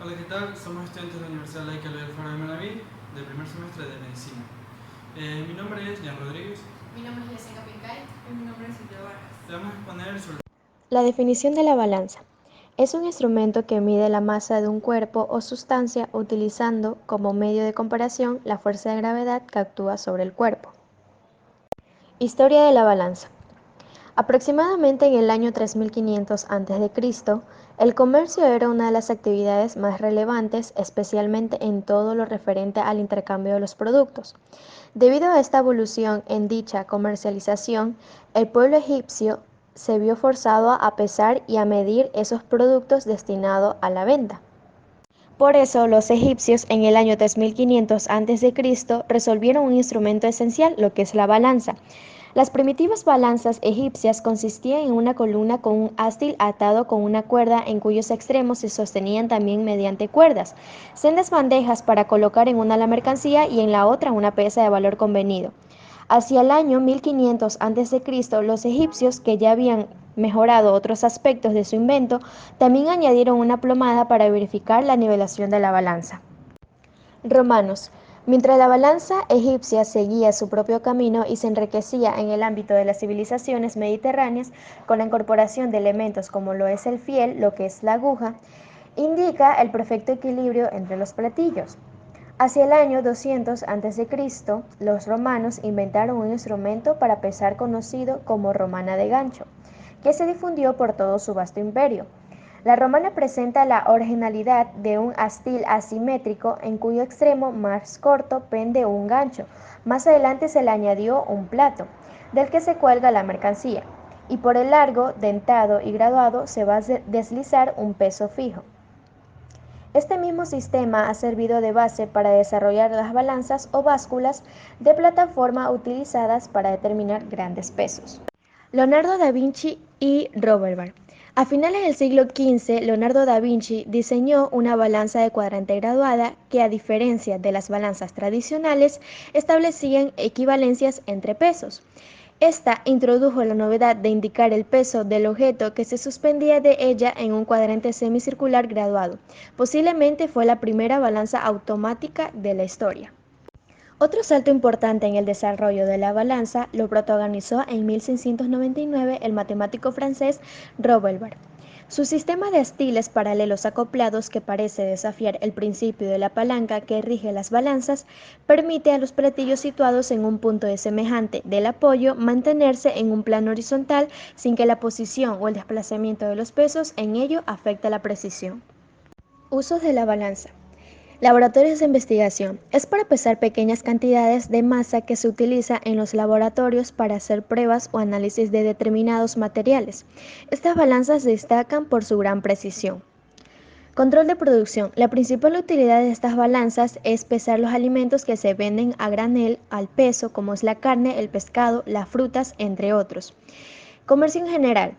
Hola, ¿qué tal? Somos estudiantes de la Universidad Laica Loyola Faro de Manaví, del primer semestre de Medicina. Mi nombre es Jan Rodríguez. Mi nombre es Yesenia Pincay. Y mi nombre es Silvia Vargas. Te vamos a exponer sobre La definición de la balanza. Es un instrumento que mide la masa de un cuerpo o sustancia utilizando como medio de comparación la fuerza de gravedad que actúa sobre el cuerpo. Historia de la balanza. Aproximadamente en el año 3500 a.C., el comercio era una de las actividades más relevantes, especialmente en todo lo referente al intercambio de los productos. Debido a esta evolución en dicha comercialización, el pueblo egipcio se vio forzado a pesar y a medir esos productos destinados a la venta. Por eso, los egipcios en el año 3500 a.C. resolvieron un instrumento esencial, lo que es la balanza. Las primitivas balanzas egipcias consistían en una columna con un ástil atado con una cuerda en cuyos extremos se sostenían también mediante cuerdas, sendas bandejas para colocar en una la mercancía y en la otra una pesa de valor convenido. Hacia el año 1500 a.C., los egipcios, que ya habían mejorado otros aspectos de su invento, también añadieron una plomada para verificar la nivelación de la balanza. Romanos. Mientras la balanza egipcia seguía su propio camino y se enriquecía en el ámbito de las civilizaciones mediterráneas con la incorporación de elementos como lo es el fiel, lo que es la aguja, indica el perfecto equilibrio entre los platillos. Hacia el año 200 a.C., los romanos inventaron un instrumento para pesar conocido como romana de gancho, que se difundió por todo su vasto imperio. La romana presenta la originalidad de un astil asimétrico en cuyo extremo más corto pende un gancho. Más adelante se le añadió un plato, del que se cuelga la mercancía, y por el largo, dentado y graduado se va a deslizar un peso fijo. Este mismo sistema ha servido de base para desarrollar las balanzas o básculas de plataforma utilizadas para determinar grandes pesos. Leonardo da Vinci y Robert Barr. A finales del siglo XV, Leonardo da Vinci diseñó una balanza de cuadrante graduada que, a diferencia de las balanzas tradicionales, establecían equivalencias entre pesos. Esta introdujo la novedad de indicar el peso del objeto que se suspendía de ella en un cuadrante semicircular graduado. Posiblemente fue la primera balanza automática de la historia. Otro salto importante en el desarrollo de la balanza lo protagonizó en 1699 el matemático francés Robert Barre. Su sistema de astiles paralelos acoplados, que parece desafiar el principio de la palanca que rige las balanzas, permite a los platillos situados en un punto semejante del apoyo mantenerse en un plano horizontal sin que la posición o el desplazamiento de los pesos en ello afecte la precisión. Usos de la balanza. Laboratorios de investigación. Es para pesar pequeñas cantidades de masa que se utiliza en los laboratorios para hacer pruebas o análisis de determinados materiales. Estas balanzas destacan por su gran precisión. Control de producción. La principal utilidad de estas balanzas es pesar los alimentos que se venden a granel, al peso, como es la carne, el pescado, las frutas, entre otros. Comercio en general.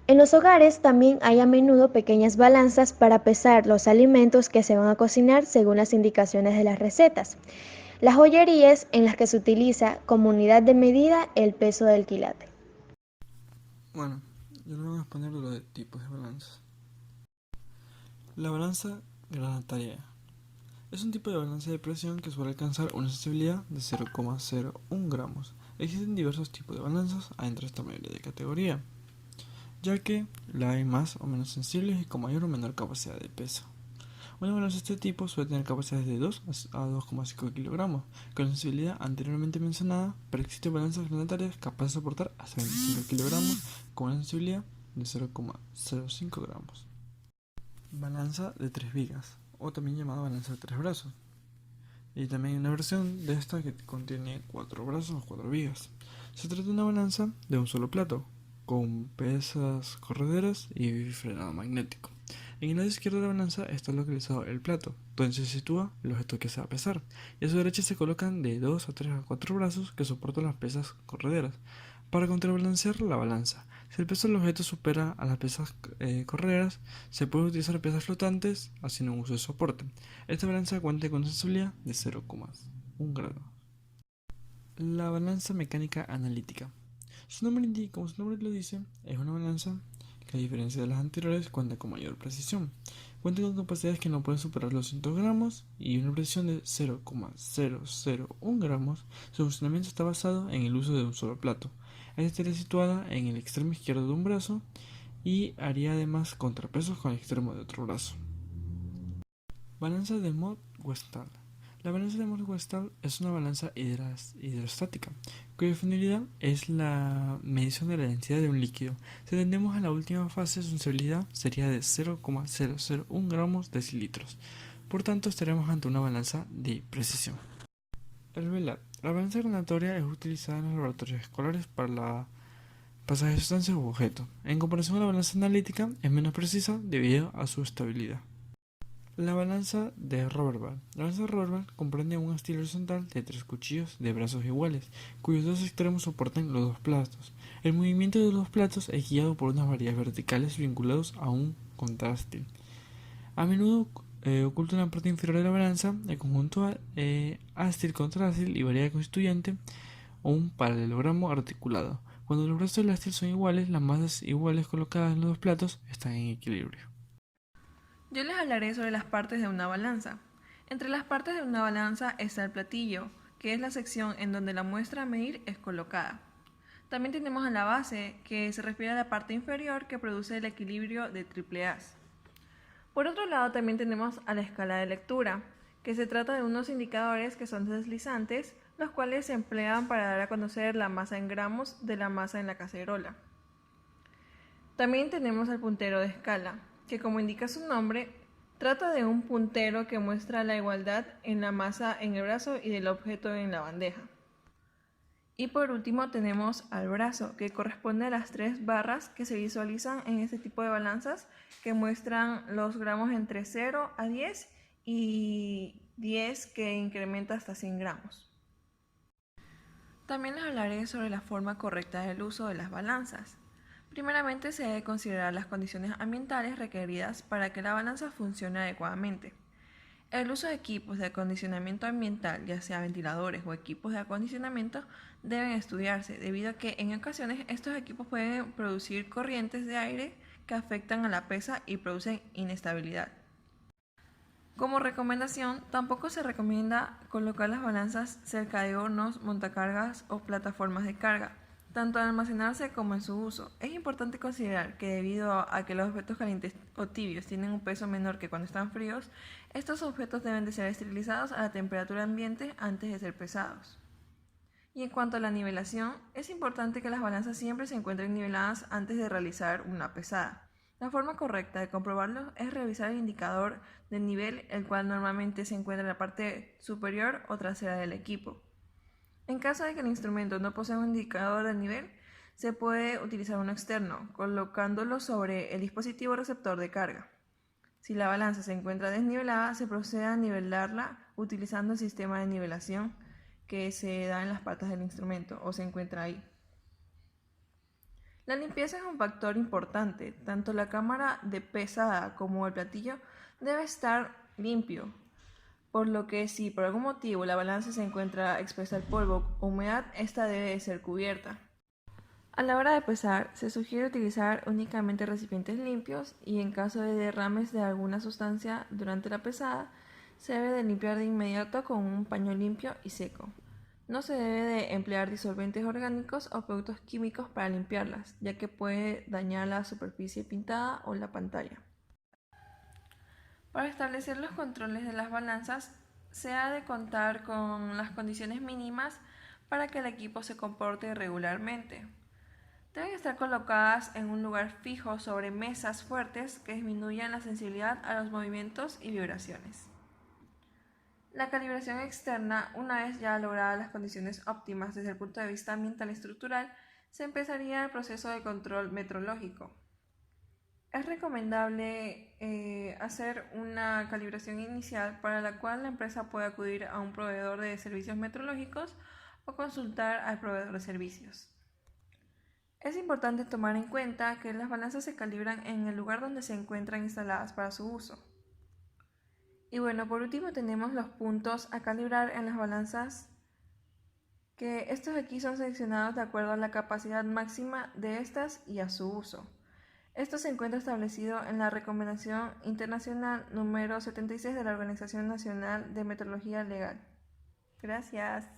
En los hogares también hay a menudo pequeñas balanzas para pesar los alimentos que se van a cocinar según las indicaciones de las recetas. Las joyerías en las que se utiliza como unidad de medida el peso del quilate. Bueno, yo le voy a exponer lo de tipos de balanzas. La balanza granataria es un tipo de balanza de presión que suele alcanzar una sensibilidad de 0,01 gramos. Existen diversos tipos de balanzas entre esta mayoría de categoría, ya que la hay más o menos sensibles y con mayor o menor capacidad de peso. Una balanza de este tipo suele tener capacidades de 2 a 2,5 kilogramos, con la sensibilidad anteriormente mencionada, pero existen balanzas planetarias capaces de soportar hasta 25 kilogramos con una sensibilidad de 0,05 gramos. Balanza de 3 vigas, o también llamada balanza de 3 brazos. Y también hay una versión de esta que contiene 4 brazos o 4 vigas. Se trata de una balanza de un solo plato, con pesas correderas y frenado magnético. En el lado izquierdo de la balanza está localizado el plato, donde se sitúa el objeto que se va a pesar, y a su derecha se colocan de 2 a 3 a 4 brazos que soportan las pesas correderas, para contrabalancear la balanza. Si el peso del objeto supera a las pesas correderas, se pueden utilizar pesas flotantes haciendo un uso de soporte. Esta balanza cuenta con una sensibilidad de 0,1 grado. La balanza mecánica analítica. Como su nombre lo dice, es una balanza que, a diferencia de las anteriores, cuenta con mayor precisión. Cuenta con capacidades que no pueden superar los 200 gramos y una precisión de 0,001 gramos. Su funcionamiento está basado en el uso de un solo plato. Esta estaría situada en el extremo izquierdo de un brazo y haría además contrapesos con el extremo de otro brazo. Balanza de Mohs-Westphal. La balanza de Mohs-Westphal es una balanza hidrostática, cuya finalidad es la medición de la densidad de un líquido. Si atendemos a la última fase, su sensibilidad sería de 0,001 gramos decilitros. Por tanto, estaremos ante una balanza de precisión. El VLAB. La balanza granatoria es utilizada en los laboratorios escolares para la pasaje de sustancias u objetos. En comparación a la balanza analítica, es menos precisa debido a su estabilidad. La balanza de Roberval. La balanza de Roberval comprende un estilo horizontal de 3 cuchillos de brazos iguales, cuyos dos extremos soportan los dos platos. El movimiento de los dos platos es guiado por unas varillas verticales vinculados a un contrastil. A menudo oculta en la parte inferior de la balanza el conjunto ástil-contrastil y varilla constituyente o un paralelogramo articulado. Cuando los brazos del ástil son iguales, las masas iguales colocadas en los dos platos están en equilibrio. Yo les hablaré sobre las partes de una balanza. Entre las partes de una balanza está el platillo, que es la sección en donde la muestra a medir es colocada. También tenemos a la base, que se refiere a la parte inferior que produce el equilibrio de triple haz. Por otro lado, también tenemos a la escala de lectura, que se trata de unos indicadores que son deslizantes, los cuales se emplean para dar a conocer la masa en gramos de la masa en la cacerola. También tenemos al puntero de escala, que como indica su nombre, trata de un puntero que muestra la igualdad en la masa en el brazo y del objeto en la bandeja. Y por último tenemos al brazo, que corresponde a las 3 barras que se visualizan en este tipo de balanzas, que muestran los gramos entre 0 a 10 y 10 que incrementa hasta 100 gramos. También les hablaré sobre la forma correcta del uso de las balanzas. Primeramente se debe considerar las condiciones ambientales requeridas para que la balanza funcione adecuadamente. El uso de equipos de acondicionamiento ambiental, ya sea ventiladores o equipos de acondicionamiento, deben estudiarse, debido a que en ocasiones estos equipos pueden producir corrientes de aire que afectan a la pesa y producen inestabilidad. Como recomendación, tampoco se recomienda colocar las balanzas cerca de hornos, montacargas o plataformas de carga, tanto al almacenarse como en su uso. Es importante considerar que debido a que los objetos calientes o tibios tienen un peso menor que cuando están fríos, estos objetos deben de ser esterilizados a la temperatura ambiente antes de ser pesados. Y en cuanto a la nivelación, es importante que las balanzas siempre se encuentren niveladas antes de realizar una pesada. La forma correcta de comprobarlo es revisar el indicador de nivel, el cual normalmente se encuentra en la parte superior o trasera del equipo. En caso de que el instrumento no posea un indicador de nivel, se puede utilizar uno externo, colocándolo sobre el dispositivo receptor de carga. Si la balanza se encuentra desnivelada, se procede a nivelarla utilizando el sistema de nivelación que se da en las patas del instrumento o se encuentra ahí. La limpieza es un factor importante. Tanto la cámara de pesada como el platillo debe estar limpio, por lo que si por algún motivo la balanza se encuentra expuesta al polvo o humedad, esta debe ser cubierta. A la hora de pesar, se sugiere utilizar únicamente recipientes limpios y en caso de derrames de alguna sustancia durante la pesada, se debe de limpiar de inmediato con un paño limpio y seco. No se debe de emplear disolventes orgánicos o productos químicos para limpiarlas, ya que puede dañar la superficie pintada o la pantalla. Para establecer los controles de las balanzas, se ha de contar con las condiciones mínimas para que el equipo se comporte regularmente. Deben estar colocadas en un lugar fijo sobre mesas fuertes que disminuyan la sensibilidad a los movimientos y vibraciones. La calibración externa, una vez ya logradas las condiciones óptimas desde el punto de vista ambiental y estructural, se empezaría el proceso de control metrológico. Es recomendable hacer una calibración inicial para la cual la empresa puede acudir a un proveedor de servicios metrológicos o consultar al proveedor de servicios. Es importante tomar en cuenta que las balanzas se calibran en el lugar donde se encuentran instaladas para su uso. Y bueno, por último tenemos los puntos a calibrar en las balanzas, que estos aquí son seleccionados de acuerdo a la capacidad máxima de estas y a su uso. Esto se encuentra establecido en la Recomendación Internacional número 76 de la Organización Nacional de Metrología Legal. Gracias.